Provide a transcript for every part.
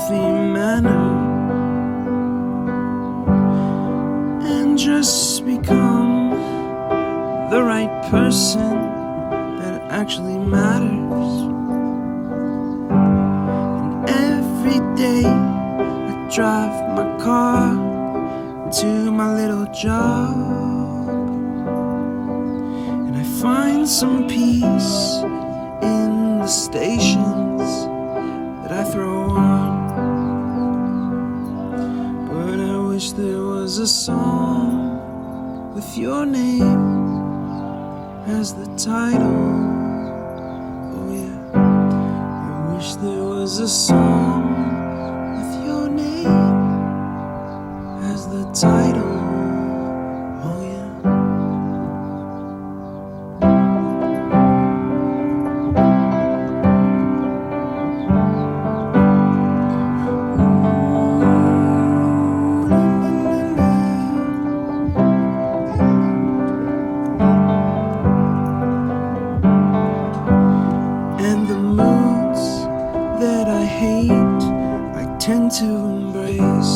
healthy manner and just become the right person that actually matters. And every day I drive my car to my little job, and I find some peace in the stations that I throw on. But I wish there was a song with your name as the title. Oh yeah, I wish there was a song with your name as the title. Oh yeah. And the moods that I hate, I tend to embrace.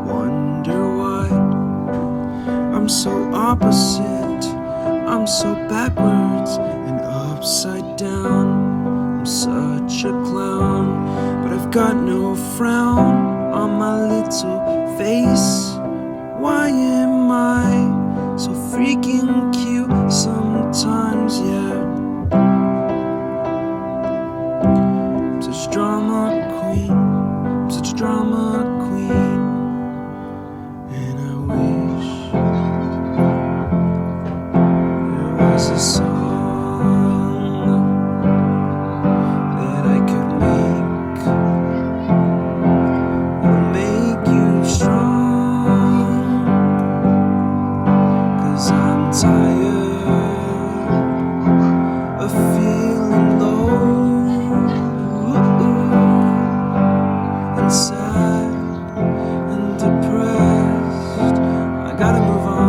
Wonder why I'm so opposite, I'm so backwards and upside down. I'm such a clown, but I've got no frown on my little face. Why am I so freaking cute sometimes, yeah? I'm such a drama queen, I'm such a drama queen. And I wish there was a song that I could make that'll make you strong. 'Cause I'm tired of feeling low and sad and depressed. I gotta move on.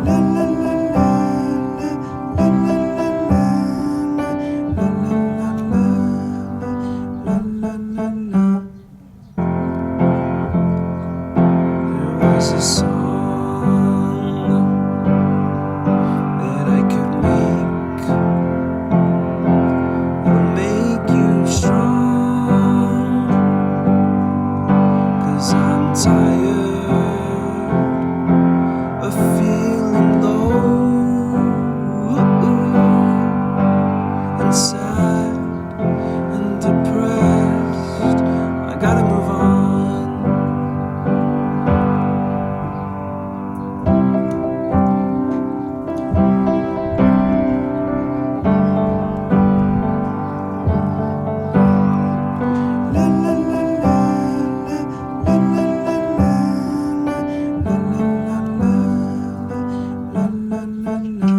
La la la la la la la la la la la. There was a song that I could make that'll make you strong. 'Cause I'm tired of feeling low and sad and depressed. I gotta move on. La la la la la la la la la la la la.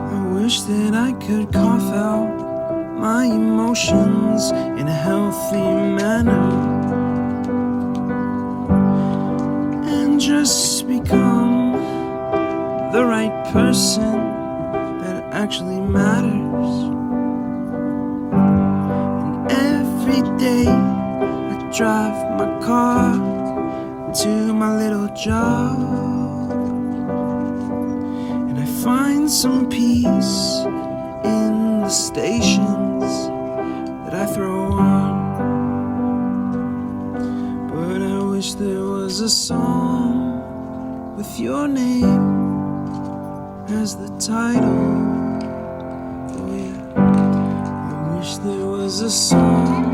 I wish that I could cough out my emotions in a healthy manner and just become the right person that actually matters. And every day I drive my car to my little job, and I find some peace in the stations that I throw on. But I wish there was a song with your name as the title. Oh yeah, I wish there was a song